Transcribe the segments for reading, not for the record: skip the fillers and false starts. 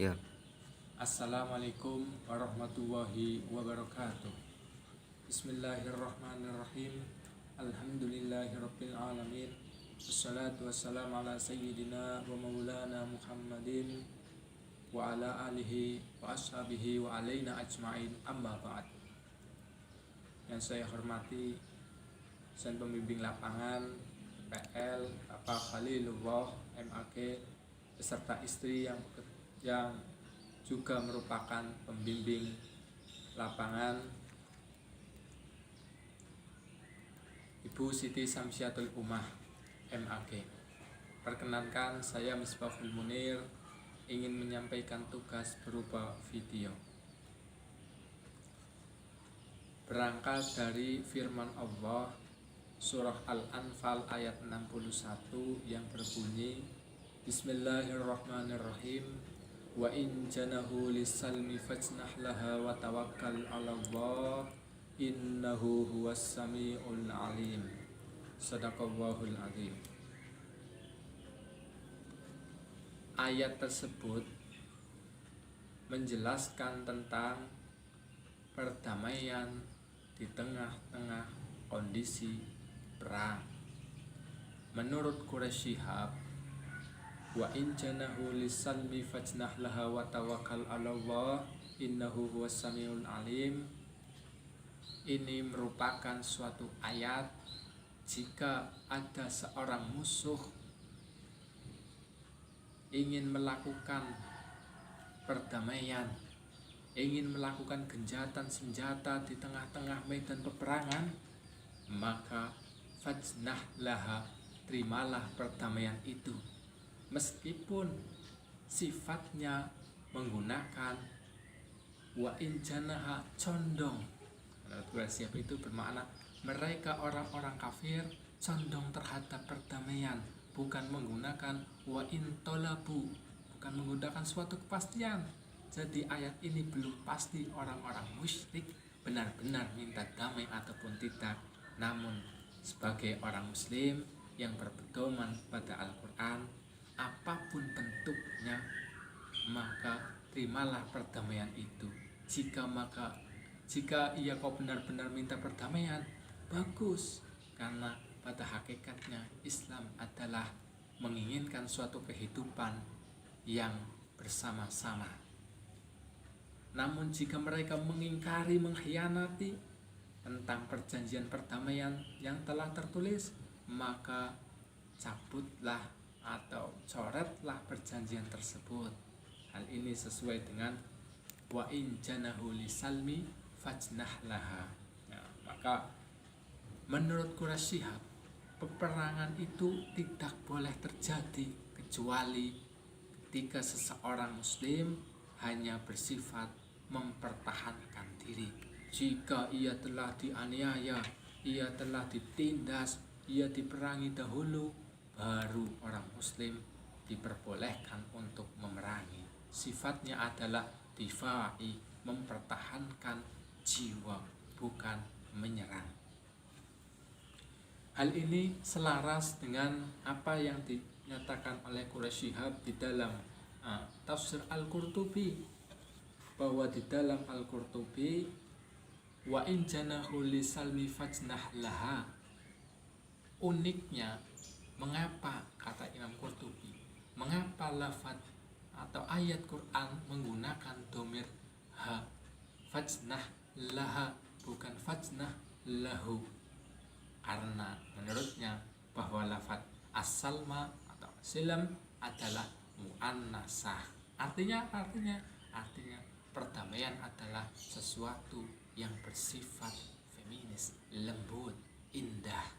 Ya. Assalamualaikum warahmatullahi wabarakatuh. Bismillahirrahmanirrahim. Alhamdulillahirabbil alamin. Wassalatu wassalamu ala sayyidina wa maulana Muhammadin wa ala alihi wa ashabihi wa alaina ajma'in, amma ba'd. Yang saya hormati Sen Pembimbing Lapangan PL Bapak Khalilullah MAG beserta istri yang juga merupakan pembimbing lapangan, Ibu Siti Samsiatul Ummah MAG. Perkenankan, saya Misbahul Munir ingin menyampaikan tugas berupa video. Berangkat dari firman Allah surah Al-Anfal ayat 61 yang berbunyi, Bismillahirrahmanirrahim, wa in janahu lis-salmi fajnah laha wa tawakkal 'ala Allah innahu huwas samiul alim. Shadaqallahul azim. Ayat tersebut menjelaskan tentang perdamaian di tengah-tengah kondisi perang. Menurut Quraisy Shihab, wa in janahu lis-salmi fajnah laha wa tawakkal 'ala Allah innahu huwas samiul alim. Ini merupakan suatu ayat jika ada seorang musuh ingin melakukan perdamaian, ingin melakukan gencatan senjata di tengah-tengah medan peperangan, maka fajnah laha, terimalah perdamaian itu, meskipun sifatnya menggunakan wa in janaha, condong. Menurut Quraisy itu bermakna mereka orang-orang kafir condong terhadap perdamaian, bukan menggunakan wa in tolabu, bukan menggunakan suatu kepastian. Jadi ayat ini belum pasti orang-orang musyrik benar-benar minta damai ataupun tidak. Namun sebagai orang muslim yang berpedoman pada Al-Quran, apapun bentuknya, maka terimalah perdamaian itu. Jika ia kau benar-benar minta perdamaian, bagus, karena pada hakikatnya Islam adalah menginginkan suatu kehidupan yang bersama-sama. Namun jika mereka mengingkari, mengkhianati tentang perjanjian perdamaian yang telah tertulis, maka cabutlah atau coretlah perjanjian tersebut. Hal ini sesuai dengan wa in janahu lisalmi fajnah laha. Maka menurut Quraisy Shihab, peperangan itu tidak boleh terjadi kecuali ketika seseorang muslim hanya bersifat mempertahankan diri. Jika ia telah dianiaya, ia telah ditindas, ia diperangi dahulu, baru orang muslim diperbolehkan untuk memerangi. Sifatnya adalah difa'i, mempertahankan jiwa, bukan menyerang. Hal ini selaras dengan apa yang dinyatakan oleh Quraisy Shihab di dalam tafsir Al-Qurtubi, bahwa di dalam Al-Qurtubi wa in janahu lisalmi fajnah laha. Uniknya, mengapa, kata Imam Qurtubi, mengapa lafaz atau ayat Quran menggunakan domir ha, fajnah laha, bukan fajnah lahu? Karena menurutnya bahwa lafaz as-salma atau silam adalah muannasah. Artinya perdamaian adalah sesuatu yang bersifat feminis, lembut, indah.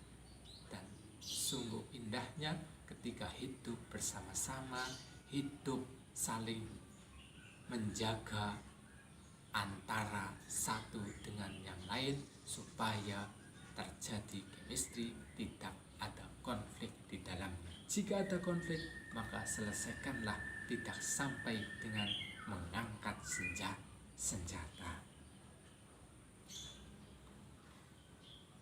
Dan sungguh indahnya ketika hidup bersama-sama, hidup saling menjaga antara satu dengan yang lain supaya terjadi chemistry, tidak ada konflik di dalamnya. Jika ada konflik, maka selesaikanlah, tidak sampai dengan mengangkat senjata.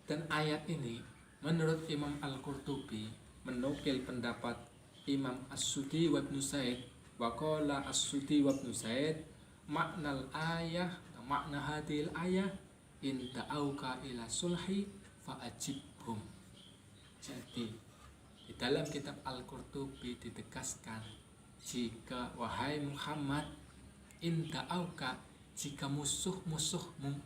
Dan ayat ini menurut Imam Al-Qurtubi menukil pendapat Imam As-Sudi wa Ibnu Said Wa qala As-Sudi wa Ibnu Zaid makna hadil ayah in ta'auka ila sulhi fa'ajibhum. Jadi di dalam kitab Al-Qurtubi ditegaskan, jika wahai Muhammad, in ta'auka, jika musuh-musuhmu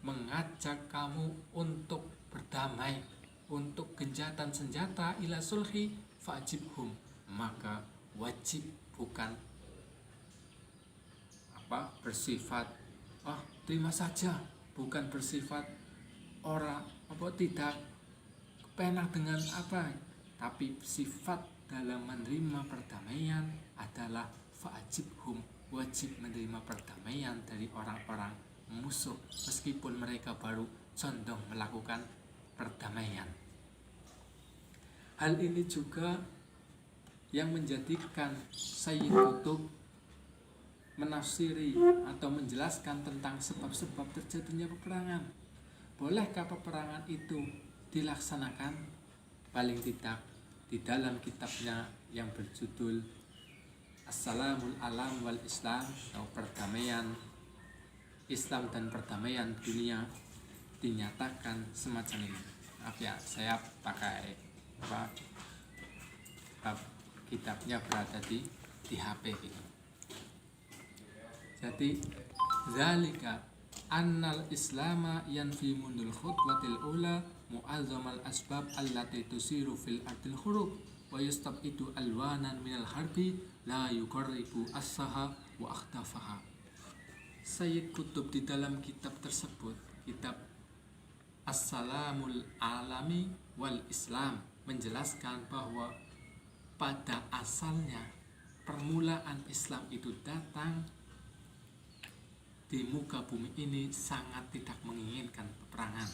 mengajak kamu untuk berdamai, untuk gencatan senjata, ila sulhi fa'ajibhum, maka wajib, bukan bersifat terima saja, bukan bersifat tidak kepenak dengan tapi sifat dalam menerima perdamaian adalah fa'ajibhum, wajib menerima perdamaian dari orang-orang musuh meskipun mereka baru condong melakukan perdamaian. Hal ini juga yang menjadikan Sayyid Qutb menafsiri atau menjelaskan tentang sebab-sebab terjadinya peperangan. Bolehkah peperangan itu dilaksanakan? Paling tidak di dalam kitabnya yang berjudul As-Salamul Alam wal Islam, atau perdamaian Islam dan perdamaian dunia, dinyatakan semacam ini. Maaf ya, saya pakai kitabnya berada di HP ini. Jadi zalika annal islama yanfi munul khutwatil ula mu'azzamal asbab allati tusiru fil ardil hurub wa yastab'idu alwanan minal harbi la yuqarribu as-saha wa akhtafaha. Sayyid Qutb di dalam kitab tersebut, kitab As-Salamul Alami wal Islam, menjelaskan bahwa pada asalnya permulaan Islam itu datang di muka bumi ini sangat tidak menginginkan peperangan.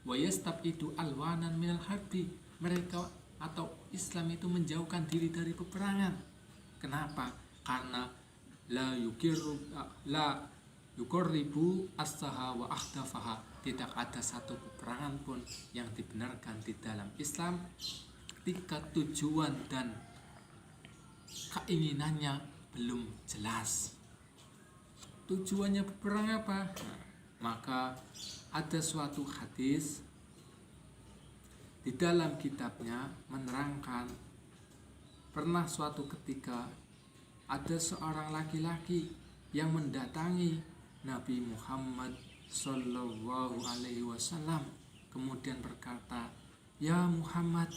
Wa yastab'idu alwanan minal harbi, mereka atau Islam itu menjauhkan diri dari peperangan. Kenapa? Karena la yuqarribu as-saha wa ahdafaha, tidak ada satu peperangan pun yang dibenarkan di dalam Islam ketika tujuan dan keinginannya belum jelas. Tujuannya berperang apa? Maka ada suatu hadis di dalam kitabnya menerangkan, pernah suatu ketika ada seorang laki-laki yang mendatangi Nabi Muhammad Sallallahu Alaihi Wasallam, kemudian berkata, "Ya Muhammad,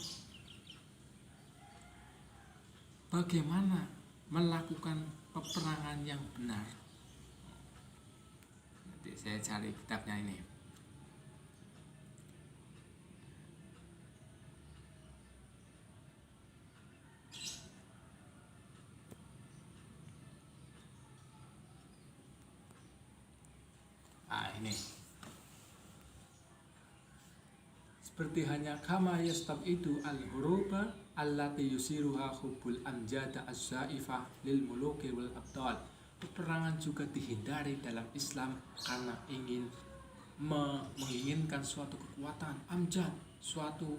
bagaimana melakukan peperangan yang benar?" Nanti saya cari kitabnya ini. Ini seperti hanya kama yastab'idu al-huruba allati yusiruha hubbul amjada az-zaifah lil muluki wal abdal. Peperangan juga dihindari dalam Islam karena ingin menginginkan suatu kekuatan amjad, suatu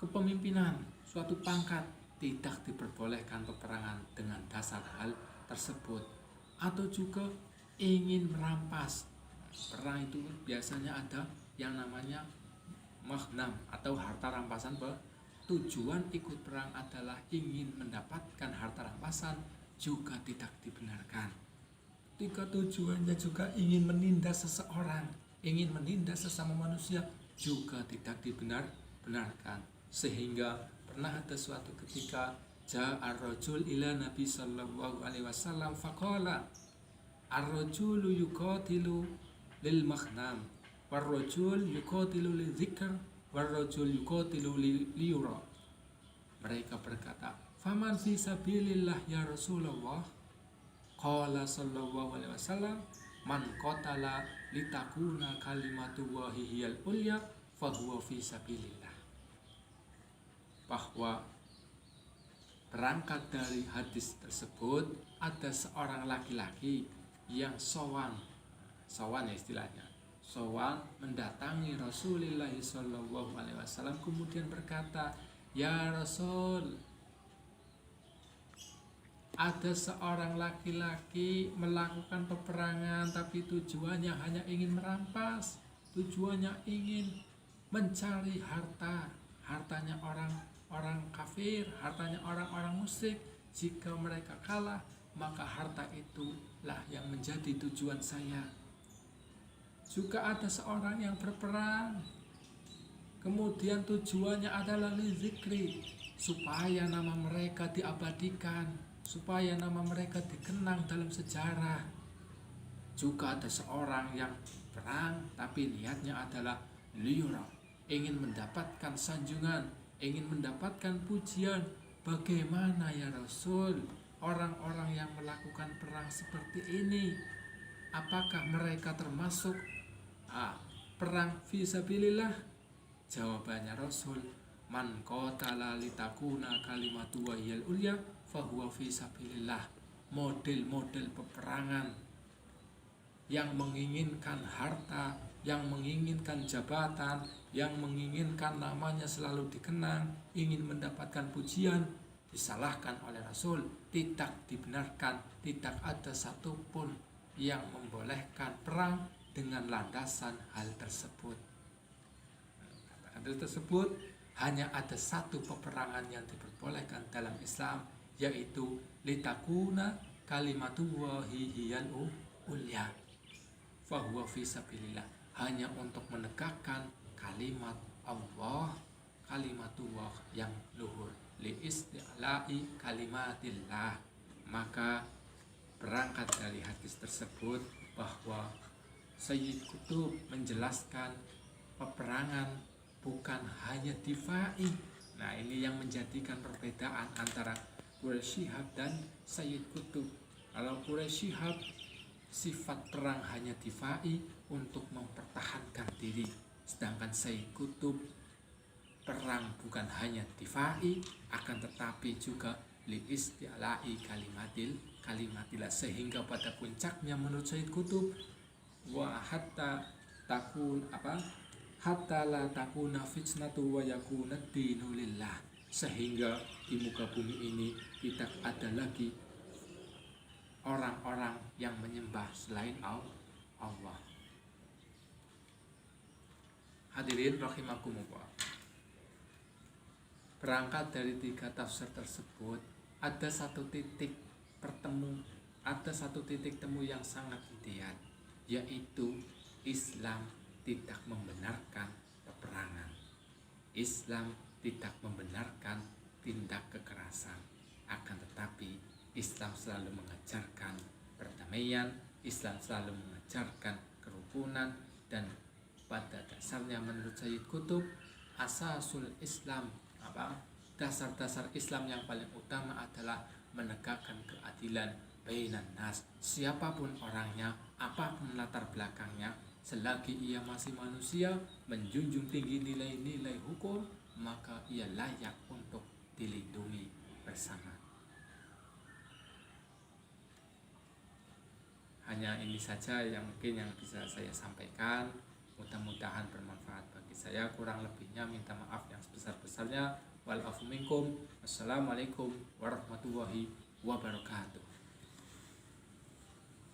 kepemimpinan, suatu pangkat. Tidak diperbolehkan peperangan dengan dasar hal tersebut. Atau juga ingin merampas. Perang itu biasanya ada yang namanya maghnam atau harta rampasan. Tujuan ikut perang adalah ingin mendapatkan harta rampasan, juga tidak dibenarkan. Ketika tujuannya juga ingin menindas seseorang, ingin menindas sesama manusia, juga tidak dibenarkan. Sehingga pernah ada suatu ketika ja'a ar-rajul ila Nabi sallallahu alaihi wasallam faqala ar-rajulu yuqatilu lil maghnam war-rajul yuqatilu lil dzikr war-rajul yuqatilu lil yura. Mereka berkata, "Faman fi sabilillah ya Rasulullah?" Qala sallallahu alaihi wasallam, "Man qatala litakuna kalimatullahi hiyal ulya fa huwa fi sabilillah." Bahwa berangkat dari hadis tersebut, ada seorang laki-laki yang sowan ya istilahnya, sowan mendatangi Rasulullah sallallahu alaihi wasallam, kemudian berkata, "Ya Rasul, ada seorang laki-laki melakukan peperangan tapi tujuannya hanya ingin merampas, tujuannya ingin mencari hartanya orang kafir, hartanya orang-orang musyrik. Jika mereka kalah, maka harta itulah yang menjadi tujuan saya. Juga ada seorang yang berperang, kemudian tujuannya adalah lizikri, supaya nama mereka diabadikan, supaya nama mereka dikenang dalam sejarah. Juga ada seorang yang perang tapi niatnya adalah liyura, ingin mendapatkan sanjungan, ingin mendapatkan pujian. Bagaimana ya Rasul, orang-orang yang melakukan perang seperti ini, apakah mereka termasuk perang fisabilillah? Jawabannya Rasul, man qatala litakuna kalimatu wahiyal ulya fahuwa fisabilillah. Model-model peperangan yang menginginkan harta, yang menginginkan jabatan, yang menginginkan namanya selalu dikenang, ingin mendapatkan pujian, disalahkan oleh Rasul, tidak dibenarkan. Tidak ada satupun yang membolehkan perang dengan landasan hal tersebut. Hal tersebut hanya ada satu peperangan yang diperbolehkan dalam Islam, yaitu litakuna kalimatullahi hiyal ulya fahuwa fisabilillah, hanya untuk menegakkan kalimat Allah, kalimatullah yang luhur, liisti'la'i kalimatillah. Maka berangkat dari hadis tersebut bahwa Sayyid Qutb menjelaskan peperangan bukan hanya difai. Nah, ini yang menjadikan perbedaan antara Quraisy Shihab dan Sayyid Qutb. Kalau Quraisy Shihab sifat perang hanya difai, untuk mempertahankan diri, sedangkan Sayyid Qutb perang bukan hanya difai, akan tetapi juga liisti'la'i kalimatillah, sehingga pada puncaknya menurut Sayyid Qutb wa hatta la takuna fitnatu wa yakuna dinu lillah, sehingga di muka bumi ini tidak ada lagi orang-orang yang menyembah selain Allah. Hadirin rahimakumullah, berangkat dari 3 tafsir tersebut, ada satu titik temu yang sangat ideal, yaitu Islam tidak membenarkan peperangan. Islam tidak membenarkan tindak kekerasan, akan tetapi Islam selalu mengajarkan perdamaian, Islam selalu mengajarkan kerukunan, dan pada dasarnya menurut Sayyid Qutb, asasul Islam, dasar-dasar Islam yang paling utama adalah menegakkan keadilan bainan nas. Siapapun orangnya, apapun latar belakangnya, selagi ia masih manusia, menjunjung tinggi nilai-nilai hukum, maka ia layak untuk dilindungi bersama. Hanya ini saja yang mungkin yang bisa saya sampaikan. Mudah-mudahan bermanfaat bagi saya. Kurang lebihnya minta maaf yang sebesar-besarnya. Wal afu minkum. Wassalamualaikum warahmatullahi wabarakatuh.